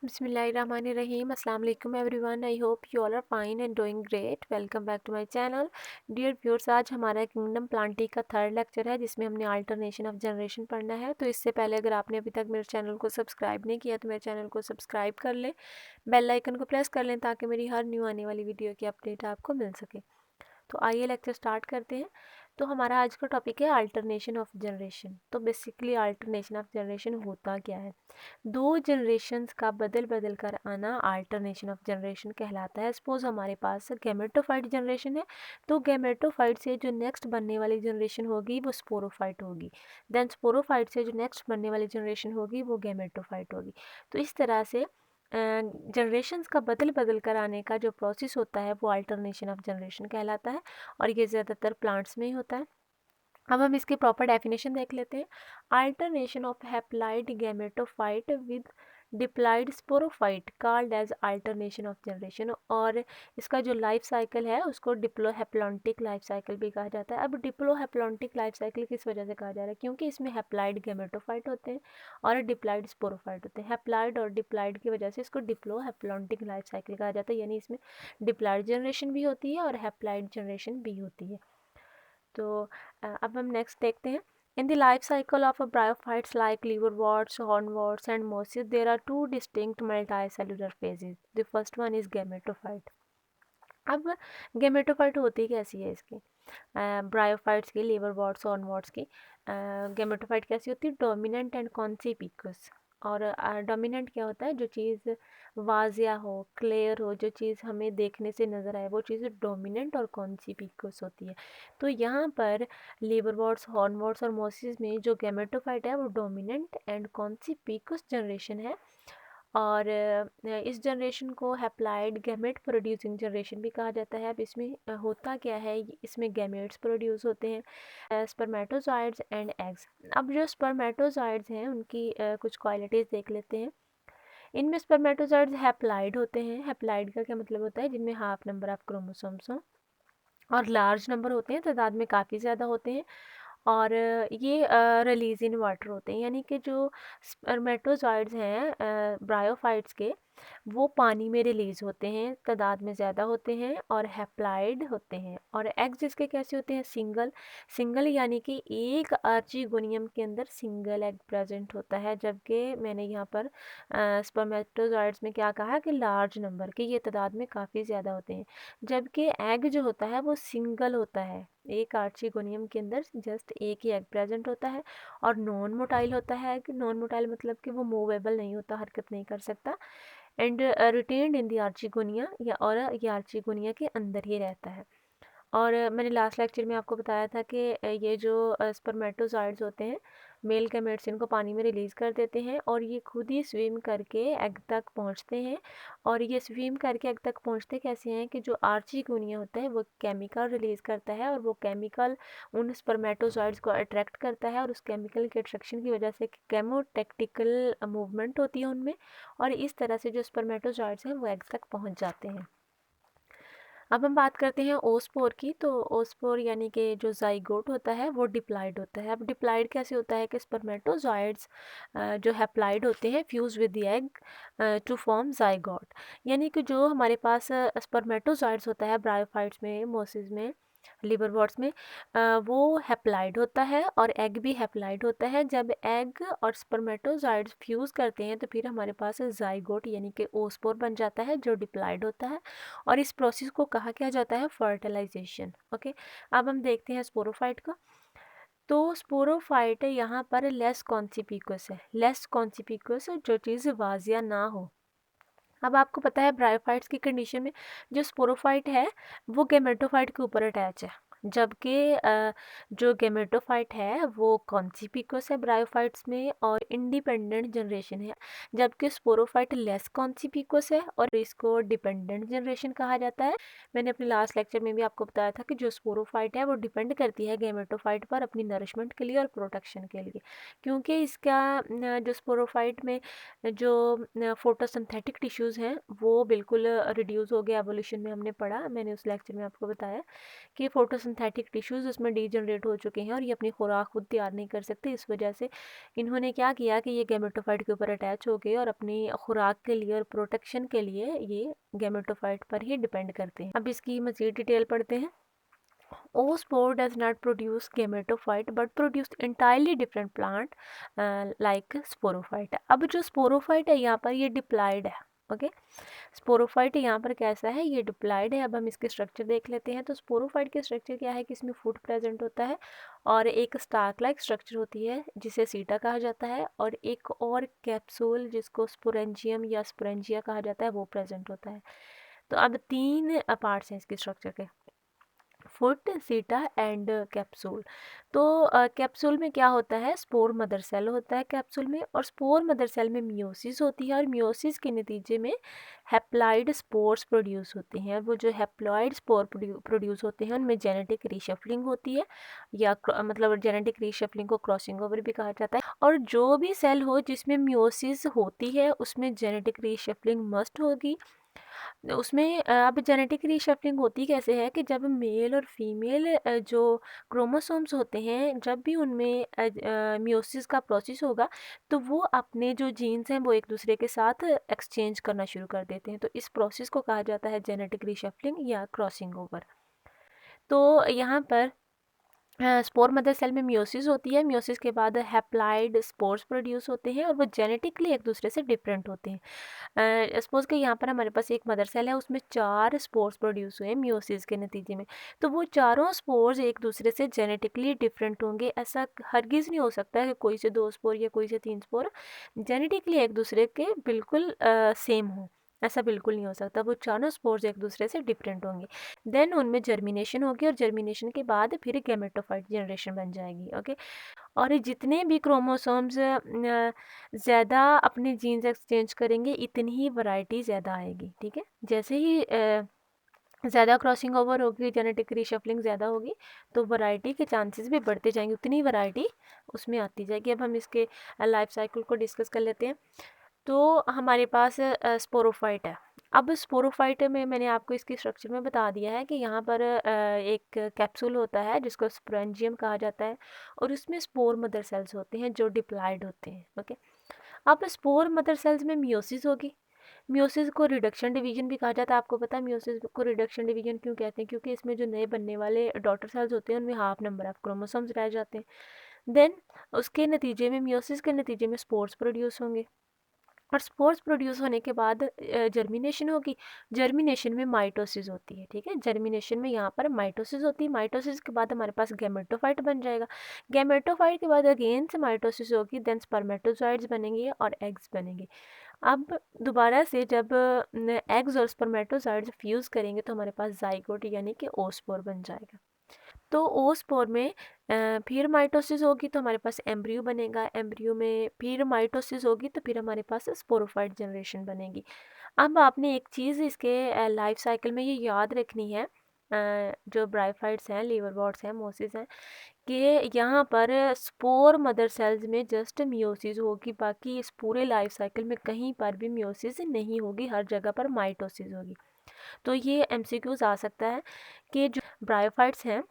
Bismillahirrahmanirrahim. Assalamu alaikum everyone. I hope you all are fine and doing great. Welcome back to my channel. Dear viewers, आज हमारा kingdom Plantae का third lecture है जिसमें हमने alternation of generation पढ़ना है। तो इससे पहले अगर आपने अभी तक मेरे चैनल को सब्सक्राइब नहीं किया तो मेरे चैनल को सब्सक्राइब कर लें, बेल आइकन को प्रेस कर लें ताकि मेरी हर न्यू आने वाली वीडियो की अपडेट आपको मिल सके। तो आइए लेक्चर स्टार्ट करते हैं। तो हमारा आज का टॉपिक है अल्टरनेशन ऑफ जनरेशन। तो बेसिकली अल्टरनेशन ऑफ जनरेशन होता क्या है? दो जनरेशन्स का बदल बदल कर आना अल्टरनेशन ऑफ जनरेशन कहलाता है। सपोज हमारे पास गैमेटोफाइट जनरेशन है, तो गैमेटोफाइट से जो नेक्स्ट बनने वाली जनरेशन होगी वो स्पोरोफाइट होगी। देन स्पोरोफाइट से जो नेक्स्ट बनने वाली जनरेशन होगी वो गैमेटोफाइट होगी। तो इस तरह से जनरेशन्स का बदल बदल कर आने का जो प्रोसेस होता है वो अल्टरनेशन ऑफ जनरेशन कहलाता है और ये ज़्यादातर प्लांट्स में ही होता है। अब हम इसकी प्रॉपर डेफिनेशन देख लेते हैं। Alternation of haploid gametophyte with diploid sporophyte called as alternation of generation. और इसका जो लाइफ साइकिल है उसको डिप्लोहेप्लॉन्टिक लाइफ साइकिल भी कहा जाता है। अब डिप्लोहेप्लॉन्टिक लाइफ साइकिल किस वजह से कहा जा रहा है? क्योंकि इसमें हैप्लाइड गैमेटोफाइट होते हैं और डिप्लाइड स्पोरोफाइट होते हैं। हैप्लाइड और डिप्लाइड की वजह से इसको डिप्लोहेप्लॉन्टिक लाइफ साइकिल कहा जाता है, यानी इसमें डिप्लाइड जनरेशन भी होती है और हैप्लाइड जनरेशन भी होती है। तो अब हम नेक्स्ट देखते हैं। In the life cycle of a bryophytes like liverworts, hornworts and mosses, there are two distinct multicellular phases. The first one is gametophyte. अब गेमेटोफाइट होती कैसी है इसकी? ब्रायोफाइट्स की, लिवरवर्ट्स, हॉर्नवर्ट्स की गेमेटोफाइट कैसी होती है? Dominant and conspicuous. और डोमिनेंट क्या होता है? जो चीज़ वाजिया हो, क्लियर हो, जो चीज़ हमें देखने से नज़र आए वो चीज़ डोमिनेंट और कॉन्सिपिकस होती है। तो यहाँ पर लिवरवर्ट्स, हॉर्नवर्ट्स और मोसिस में जो गेमेटोफाइट है वो डोमिनेंट एंड कॉन्सिपिकस जनरेशन है। और इस जनरेशन को हैप्लाइड गैमेट प्रोड्यूसिंग जनरेशन भी कहा जाता है। अब इसमें होता क्या है? इसमें गैमेट्स प्रोड्यूस होते हैं, स्पर्मेटोजॉइड्स एंड एग्स। अब जो स्पर्मेटोजॉइड्स हैं उनकी कुछ क्वालिटीज़ देख लेते हैं। इनमें स्पर्मेटोजॉइड्स हैप्लाइड होते हैं। हैप्लाइड का क्या मतलब होता है? जिनमें हाफ नंबर ऑफ क्रोमोसोम्स हों और लार्ज नंबर होते हैं, तादाद में काफ़ी ज़्यादा होते हैं। और ये रिलीज इन वाटर होते हैं, यानी कि जो स्पर्मेटोजॉइड्स हैं ब्रायोफाइट्स के, वो पानी में रिलीज़ होते हैं, तादाद में ज़्यादा होते हैं और हैप्लाइड होते हैं। और एग्स इसके कैसे होते हैं? सिंगल। सिंगल यानी कि एक आर्चीगोनियम के अंदर सिंगल एग प्रेजेंट होता है, जबकि मैंने यहाँ पर स्पर्मेटोजॉइड्स में क्या कहा कि लार्ज नंबर के, ये तादाद में काफ़ी ज़्यादा होते हैं। जबकि एग जो होता है वो सिंगल होता है, एक आर्चीगोनियम के अंदर जस्ट एक ही एग प्रेजेंट होता है और नॉन मोटाइल होता है। एग नॉन मोटाइल मतलब कि वो मूवेबल नहीं होता, हरकत नहीं कर सकता। एंड रिटेन्ड इन द आर्चीगोनिया, या और ये आर्चीगोनिया के अंदर ही रहता है। और मैंने लास्ट लेक्चर में आपको बताया था कि ये जो स्पर्मेटोजॉइड्स होते हैं, मेल गैमेट्स, इनको पानी में रिलीज़ कर देते हैं और ये खुद ही स्विम करके एग तक पहुंचते हैं। और ये स्विम करके एग तक पहुंचते कैसे हैं कि जो आर्चीगोनिया होता है वो केमिकल रिलीज़ करता है और वो केमिकल उन स्पर्मेटोजॉइड्स को अट्रैक्ट करता है और उस केमिकल के अट्रैक्शन की वजह से केमोटेक्टिकल मूवमेंट होती है उनमें, और इस तरह से जो स्पर्मेटोजॉइड्स हैं वो एग तक पहुँच जाते हैं। अब हम बात करते हैं ओस्पोर की। तो ओस्पोर यानी कि जो जाइगोट होता है वो डिप्लाइड होता है। अब डिप्लाइड कैसे होता है कि स्पर्मेटोजॉइड्स जो हैप्लाइड होते हैं fuse with the egg to form zygote. यानी कि जो हमारे पास स्पर्मेटोजॉइड्स होता है ब्रायोफाइट्स में, मोसिस में, लिवरवर्ट्स में, वो हैप्लाइड होता है और एग भी हैप्लाइड होता है। जब एग और स्पर्मेटोजॉइड्स फ्यूज़ करते हैं तो फिर हमारे पास जाइगोट यानी कि ओस्पोर बन जाता है जो डिप्लाइड होता है, और इस प्रोसेस को कहा क्या जाता है? फर्टिलाइजेशन। ओके, अब हम देखते हैं स्पोरोफाइट को। तो स्पोरोफाइट यहाँ पर लेस कॉन्सिपिकुअस है। लेस कॉन्सिपिकुअस जो चीज़ वाजिया ना हो। अब आपको पता है ब्रायोफाइट्स की कंडीशन में जो स्पोरोफाइट है वो गेमेटोफाइट के ऊपर अटैच है, जबकि जो गेमेटोफाइट है वो कॉन्सिपिकुअस है ब्रायोफाइट्स में और इंडिपेंडेंट जनरेशन है, जबकि स्पोरोफाइट लेस कॉन्सिपिकुअस है और इसको डिपेंडेंट जनरेशन कहा जाता है। मैंने अपने लास्ट लेक्चर में भी आपको बताया था कि जो स्पोरोफाइट है वो डिपेंड करती है गेमेटोफाइट पर अपनी नरिशमेंट के लिए और प्रोटेक्शन के लिए, क्योंकि इसका जो स्पोरोफाइट में जो फोटोसिंथेटिक टिश्यूज़ हैं वो बिल्कुल रिड्यूस हो गए। एवोल्यूशन में हमने पढ़ा, मैंने उस लेक्चर में आपको बताया कि फोटोसिंथेटिक सिंथेटिक टिश्यूज़ उसमें डीजनरेट हो चुके हैं और ये अपनी खुराक खुद तैयार नहीं कर सकते। इस वजह से इन्होंने क्या किया कि ये गैमेटोफाइट के ऊपर अटैच हो गए और अपनी खुराक के लिए और प्रोटेक्शन के लिए ये गैमेटोफाइट पर ही डिपेंड करते हैं। अब इसकी मज़ीद डिटेल पढ़ते हैं। Oospore does not produce gametophyte but produce entirely different plant like sporophyte। अब जो स्पोरोफाइट है यहाँ पर ये डिप्लाइड है। ओके, स्पोरोफाइट यहाँ पर कैसा है, ये डिप्लाइड है। अब हम इसके स्ट्रक्चर देख लेते हैं। तो स्पोरोफाइट के स्ट्रक्चर क्या है कि इसमें फूड प्रेजेंट होता है और एक स्टार्क लाइक स्ट्रक्चर होती है जिसे सीटा कहा जाता है, और एक और कैप्सूल जिसको स्पोरेंजियम या स्पोरेंजिया कहा जाता है वो प्रेजेंट होता है। तो अब 3 पार्ट्स हैं इसके स्ट्रक्चर के, फुट, सीटा एंड कैप्सूल। तो कैप्सूल में क्या होता है, स्पोर मदर सेल होता है कैप्सूल में, और स्पोर मदर सेल में मियोसिस होती है और मियोसिस के नतीजे में हैप्लॉइड स्पोर्स प्रोड्यूस होते हैं। वो जो हैप्लॉइड स्पोर प्रोड्यूस होते हैं उनमें जेनेटिक रीशफलिंग होती है, या मतलब जेनेटिक रीशफलिंग को क्रॉसिंग ओवर भी कहा जाता है। और जो भी सेल हो जिसमें मियोसिस होती है उसमें जेनेटिक रीशफलिंग मस्ट होगी। उसमें अब जेनेटिक रीशफलिंग होती कैसे है कि जब मेल और फीमेल जो क्रोमोसोम्स होते हैं जब भी उनमें मियोसिस का प्रोसेस होगा तो वो अपने जो जीन्स हैं वो एक दूसरे के साथ एक्सचेंज करना शुरू कर देते हैं। तो इस प्रोसेस को कहा जाता है जेनेटिक रीशफलिंग या क्रॉसिंग ओवर। तो यहाँ पर स्पोर मदर सेल में मियोसिस होती है, मियोसिस के बाद हैप्लाइड स्पोर्स प्रोड्यूस होते हैं और वो जेनेटिकली एक दूसरे से डिफरेंट होते हैं। सपोज कि यहाँ पर हमारे पास एक मदर सेल है, उसमें 4 स्पोर्स प्रोड्यूस हुए हैं मियोसिस के नतीजे में। तो वो चारों स्पोर्स एक दूसरे से जेनेटिकली डिफरेंट होंगे। ऐसा हरगिज़ नहीं हो सकता है कि कोई से 2 स्पोर या कोई से 3 स्पोर जेनेटिकली एक दूसरे के बिल्कुल सेम हो, ऐसा बिल्कुल नहीं हो सकता। वो चारों स्पोर्स एक दूसरे से डिफरेंट होंगे। देन उनमें जर्मिनेशन होगी और जर्मिनेशन के बाद फिर गैमेटोफाइट जनरेशन बन जाएगी। ओके, और ये जितने भी क्रोमोसोम्स ज़्यादा अपने जीन्स एक्सचेंज करेंगे इतनी ही वैरायटी ज़्यादा आएगी। ठीक है, जैसे ही ज़्यादा क्रॉसिंग ओवर होगी, जेनेटिक रीशफलिंग ज़्यादा होगी तो वैरायटी के चांसेस भी बढ़ते जाएंगे, उतनी वैरायटी उसमें आती जाएगी। अब हम इसके लाइफ साइकिल को डिस्कस कर लेते हैं। तो हमारे पास स्पोरोफाइट है। अब स्पोरोफाइट में मैंने आपको इसकी स्ट्रक्चर में बता दिया है कि यहाँ पर एक कैप्सूल होता है जिसको स्पोरेंजियम कहा जाता है और उसमें स्पोर मदर सेल्स होते हैं जो डिप्लाइड होते हैं। ओके, अब स्पोर मदर सेल्स में मियोसिस होगी। मियोसिस को रिडक्शन डिवीजन भी कहा जाता है। आपको पता है मियोसिस को रिडक्शन डिवीजन क्यों कहते हैं? क्योंकि इसमें जो नए बनने वाले डॉटर सेल्स होते हैं उनमें हाफ नंबर ऑफ क्रोमोसोम्स रह जाते हैं। देन उसके नतीजे में मियोसिस के नतीजे में स्पोर्स प्रोड्यूस होंगे और स्पोर्स प्रोड्यूस होने के बाद जर्मिनेशन होगी। जर्मिनेशन में माइटोसिस होती है। ठीक है, जर्मिनेशन में यहाँ पर माइटोसिस होती है। माइटोसिस के बाद हमारे पास गैमेटोफाइट बन जाएगा। गैमेटोफाइट के बाद अगेन से माइटोसिस होगी, देन स्पर्मेटोजॉइड्स बनेंगे और एग्स बनेंगे। अब दोबारा से जब एग्स और स्पर्मेटोजॉइड्स फ्यूज़ करेंगे तो हमारे पास जाइगोट यानी कि ओस्पोर बन जाएगा। तो ओस्पोर में फिर माइटोसिस होगी तो हमारे पास एम्ब्रियो बनेगा। एम्ब्रियो में फिर माइटोसिस होगी तो फिर हमारे पास स्पोरोफाइट जनरेशन बनेगी। अब आपने एक चीज़ इसके लाइफ साइकिल में ये याद रखनी है, जो ब्राइफाइट्स हैं, लीवरवॉर्ट्स हैं, मोसिस हैं, कि यहाँ पर स्पोर मदर सेल्स में जस्ट मियोसिस होगी, बाकी इस पूरे लाइफ साइकिल में कहीं पर भी मियोसिस नहीं होगी, हर जगह पर माइटोसिस होगी। तो ये एमसीक्यूज आ सकता है कि जो ब्रायोफाइट्स हैं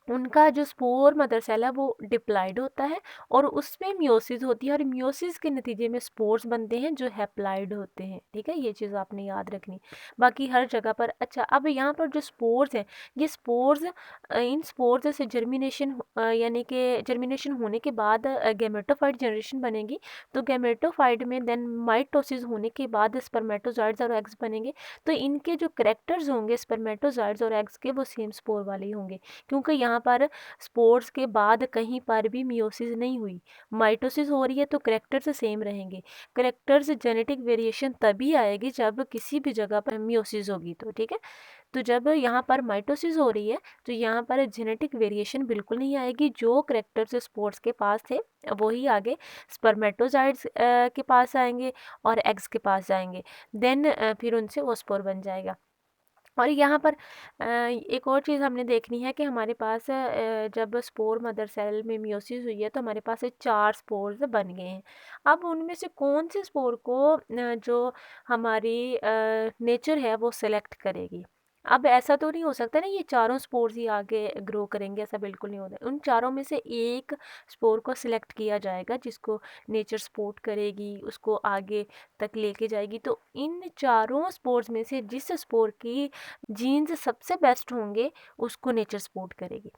उनका जो स्पोर मदर सेल है वो डिप्लाइड होता है और उसमें मियोसिस होती है और मियोसिस के नतीजे में स्पोर्स बनते हैं जो हैप्लाइड होते हैं। ठीक है, ये चीज़ आपने याद रखनी, बाकी हर जगह पर। अच्छा, अब यहाँ पर जो स्पोर्स हैं, ये स्पोर्स इन स्पोर्स से जर्मिनेशन यानी कि जर्मिनेशन होने के बाद गैमेटोफाइट जनरेशन बनेगी। तो गैमेटोफाइट में देन माइटोसिस होने के बाद स्पर्मेटोजॉइड्स और एग्स बनेंगे। तो इनके जो करेक्टर्स होंगे स्पर्मेटोजॉइड्स और एग्स के वो सेम स्पोर वाले ही होंगे, क्योंकि यहाँ पर स्पोर्स के बाद कहीं पर भी मियोसिस नहीं हुई, माइटोसिस हो रही है तो करेक्टर्स सेम रहेंगे। करेक्टर्स जेनेटिक वेरिएशन तभी आएगी जब किसी भी जगह पर मियोसिस होगी। तो ठीक है, तो जब यहाँ पर माइटोसिस हो रही है तो यहाँ पर जेनेटिक वेरिएशन बिल्कुल नहीं आएगी। जो करेक्टर्स स्पोर्स के पास थे वही आगे स्पर्मेटोजाइड्स के पास आएंगे और एग्स के पास जाएंगे। देन फिर उनसे वो स्पोर बन जाएगा। और यहाँ पर एक और चीज़ हमने देखनी है कि हमारे पास जब स्पोर मदर सेल में मियोसिस हुई है तो हमारे पास 4 स्पोर्स बन गए हैं। अब उनमें से कौन से स्पोर को जो हमारी नेचर है वो सिलेक्ट करेगी। अब ऐसा तो नहीं हो सकता ना ये चारों स्पोर्स ही आगे ग्रो करेंगे, ऐसा बिल्कुल नहीं होता। उन चारों में से एक स्पोर को सिलेक्ट किया जाएगा जिसको नेचर सपोर्ट करेगी, उसको आगे तक लेके जाएगी। तो इन चारों स्पोर्स में से जिस स्पोर की जीन्स सबसे बेस्ट होंगे उसको नेचर सपोर्ट करेगी।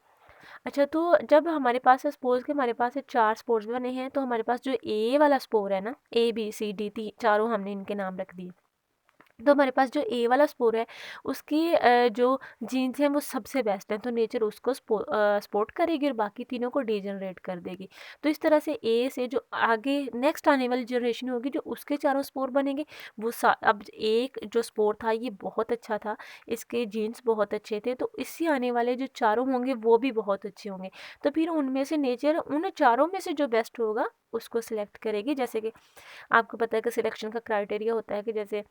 अच्छा, तो जब हमारे पास सपोज कि हमारे पास 4 स्पोर्स बने हैं, तो हमारे पास जो ए वाला स्पोर है ना, A B C D T चारों हमने इनके नाम रख दिए। तो हमारे पास जो ए वाला स्पोर है उसकी जो जीन्स हैं वो सबसे बेस्ट हैं, तो नेचर उसको सपोर्ट करेगी और बाकी तीनों को डीजनरेट कर देगी। तो इस तरह से ए से जो आगे नेक्स्ट आने वाली जनरेशन होगी जो उसके चारों स्पोर बनेंगे वो अब एक जो स्पोर था ये बहुत अच्छा था, इसके जीन्स बहुत अच्छे थे, तो इससे आने वाले जो चारों होंगे वो भी बहुत अच्छे होंगे। तो फिर उनमें से नेचर उन चारों में से जो बेस्ट होगा उसको सिलेक्ट करेगी। जैसे कि आपको पता है कि सिलेक्शन का क्राइटेरिया होता है कि जैसे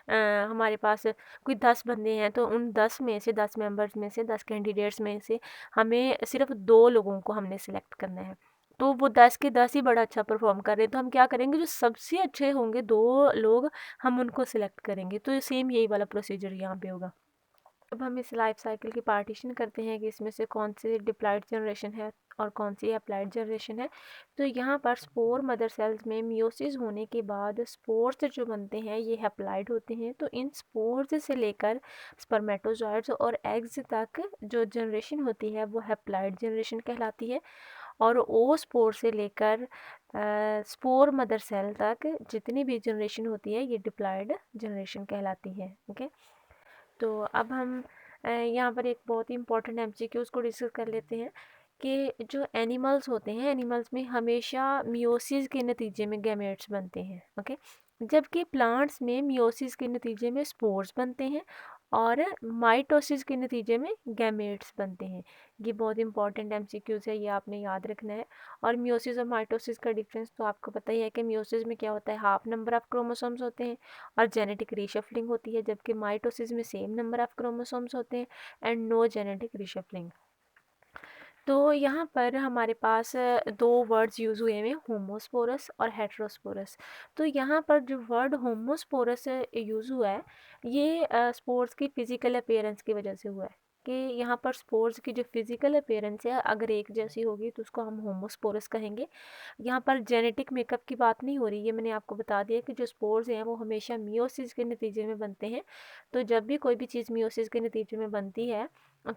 हमारे पास कोई 10 बंदे हैं, तो उन 10 में से 10 मेंबर्स में से 10 कैंडिडेट्स में से हमें सिर्फ 2 लोगों को हमने सिलेक्ट करना है। तो वो 10 के 10 ही बड़ा अच्छा परफॉर्म कर रहे हैं, तो हम क्या करेंगे, जो सबसे अच्छे होंगे 2 लोग हम उनको सिलेक्ट करेंगे। तो सेम यही वाला प्रोसीजर यहाँ पे होगा। अब हम इस लाइफ साइकिल की पार्टीशन करते हैं कि इसमें से कौन सी डिप्लॉयड जनरेशन है और कौन सी अप्लाइड जनरेशन है। तो यहाँ पर स्पोर मदर सेल्स में मियोसिस होने के बाद स्पोर्स जो बनते हैं ये हैप्लाइड होते हैं। तो इन स्पोर्स से लेकर स्पर्मेटोजॉइड्स और एग्स तक जो जनरेशन होती है वो हैप्लाइड जनरेशन कहलाती है। और ओ स्पोर से लेकर स्पोर मदर सेल तक जितनी भी जनरेशन होती है ये डिप्लॉयड जनरेशन कहलाती है। ओके, तो अब हम यहाँ पर एक बहुत ही इंपॉर्टेंट एमसीक्यूज़ को डिस्कस कर लेते हैं कि जो एनिमल्स होते हैं, एनिमल्स में हमेशा मियोसिस के नतीजे में गैमेट्स बनते हैं। ओके, जबकि प्लांट्स में मियोसिस के नतीजे में स्पोर्स बनते हैं और माइटोसिस के नतीजे में गैमेट्स बनते हैं। ये बहुत इंपॉर्टेंट एमसीक्यूज़ है, ये आपने याद रखना है। और मियोसिस और माइटोसिस का डिफरेंस तो आपको पता ही है कि मियोसिस में क्या होता है, हाफ नंबर ऑफ क्रोमोसोम्स होते हैं और जेनेटिक रीशफलिंग होती है, जबकि माइटोसिस में सेम नंबर ऑफ क्रोमोसोम्स होते हैं एंड नो जेनेटिक रीशफलिंग। तो यहाँ पर हमारे पास दो वर्ड्स यूज़ हुए हैं, होमोस्पोरस और हेट्रोस्पोरस। तो यहाँ पर जो वर्ड होमोस्पोरस यूज़ हुआ है ये स्पोर्स की फ़िज़िकल अपीयरेंस की वजह से हुआ है कि यहाँ पर स्पोर्स की जो फिज़िकल अपीयरेंस है अगर एक जैसी होगी तो उसको हम होमोस्पोरस कहेंगे। यहाँ पर जेनेटिक मेकअप की बात नहीं हो रही है, मैंने आपको बता दिया कि जो स्पोर्स हैं वो हमेशा मियोसिस के नतीजे में बनते हैं। तो जब भी कोई भी चीज़ मियोसिस के नतीजे में बनती है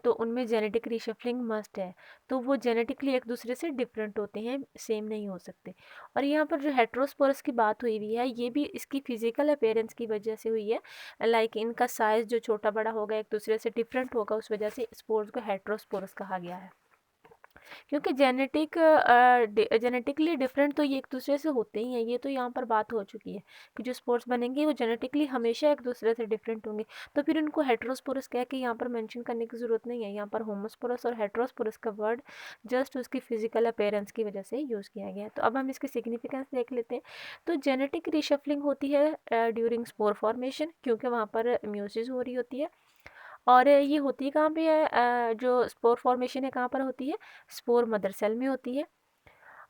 तो उनमें जेनेटिक रीशफलिंग मस्ट है, तो वो जेनेटिकली एक दूसरे से डिफरेंट होते हैं, सेम नहीं हो सकते। और यहाँ पर जो हेट्रोस्पोरस की बात हुई हुई है ये भी इसकी फिजिकल अपीयरेंस की वजह से हुई है, लाइक इनका साइज जो छोटा बड़ा होगा एक दूसरे से डिफरेंट होगा, उस वजह से स्पोर्स को हेट्रोस्पोरस कहा गया है। क्योंकि जेनेटिकली डिफरेंट तो ये एक दूसरे से होते ही हैं, ये तो यहाँ पर बात हो चुकी है कि जो स्पोर्स बनेंगे वो जेनेटिकली हमेशा एक दूसरे से डिफरेंट होंगे। तो फिर उनको हेट्रोस्पोरस कह के यहाँ पर मेंशन करने की ज़रूरत नहीं है। यहाँ पर होमोस्पोरस और हेट्रोस्पोरस का वर्ड जस्ट उसकी फिजिकल अपीयरेंस की वजह से यूज़ किया गया है। तो अब हम इसकी सिग्निफिकेंस देख लेते हैं। तो जेनेटिक रिशफलिंग होती है ड्यूरिंग स्पोर फॉर्मेशन, क्योंकि वहाँ पर म्यूसिस हो रही होती है। और ये होती कहाँ पे है, जो स्पोर फॉर्मेशन है कहाँ पर होती है, स्पोर मदर सेल में होती है।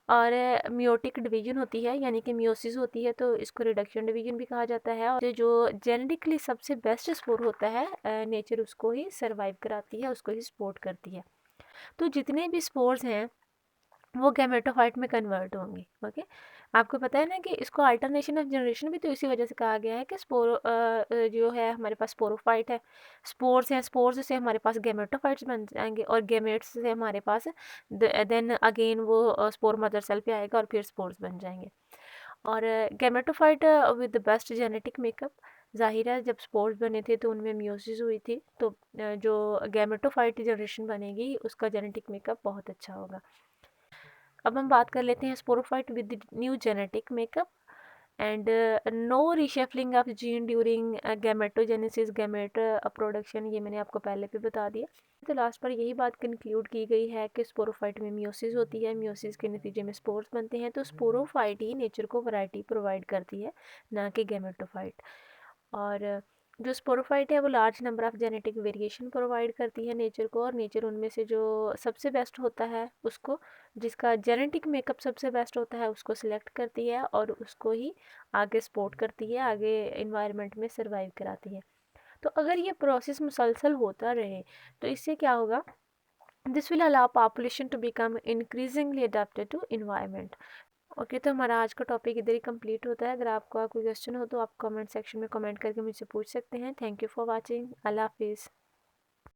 और मियोटिक डिवीजन होती है, यानी कि मियोसिस होती है, तो इसको रिडक्शन डिवीजन भी कहा जाता है। और जो जेनेटिकली सबसे बेस्ट स्पोर होता है नेचर उसको ही सर्वाइव कराती है, उसको ही सपोर्ट करती है। तो जितने भी स्पोर्स हैं वो गैमेटोफाइट में कन्वर्ट होंगे। ओके, आपको पता है ना कि इसको अल्टरनेशन ऑफ जनरेशन भी तो इसी वजह से कहा गया है कि जो है हमारे पास स्पोरोफाइट है, स्पोर्स हैं, स्पोर्स से हमारे पास गैमेटोफाइट्स बन जाएंगे और गैमेट्स से हमारे पास देन अगेन वो स्पोर मदर सेल पे आएगा और फिर स्पोर्स बन जाएंगे। और gametophyte with the best genetic makeup, जाहिर है जब स्पोर्स बने थे तो उनमें मियोसिस हुई थी, तो जो गैमेटोफाइट जनरेशन बनेगी उसका जेनेटिक मेकअप बहुत अच्छा होगा। अब हम बात कर लेते हैं sporophyte with new genetic makeup and no reshuffling of gene during gametogenesis, gamete production, ये मैंने आपको पहले भी बता दिया। तो लास्ट पर यही बात कंक्लूड की गई है कि स्पोरोफाइट में मियोसिस होती है, मियोसिस के नतीजे में स्पोर्स बनते हैं। तो स्पोरोफाइट ही नेचर को वैरायटी प्रोवाइड करती है, ना कि गैमेटोफाइट। और जो स्पोरोफाइट है वो large number of genetic variation provide करती है नेचर को, और नेचर उनमें से जो सबसे बेस्ट होता है उसको, जिसका जेनेटिक मेकअप सबसे बेस्ट होता है उसको सिलेक्ट करती है और उसको ही आगे सपोर्ट करती है, आगे इन्वायरमेंट में सर्वाइव कराती है। तो अगर ये प्रोसेस मुसलसल होता रहे तो इससे क्या होगा, this will allow population to become increasingly adapted to environment. Okay, तो हमारा आज का टॉपिक इधर ही कंप्लीट होता है। अगर आपका कोई क्वेश्चन हो तो आप कमेंट सेक्शन में कमेंट करके मुझसे पूछ सकते हैं। Thank you for watching. अल्लाह हाफिज़।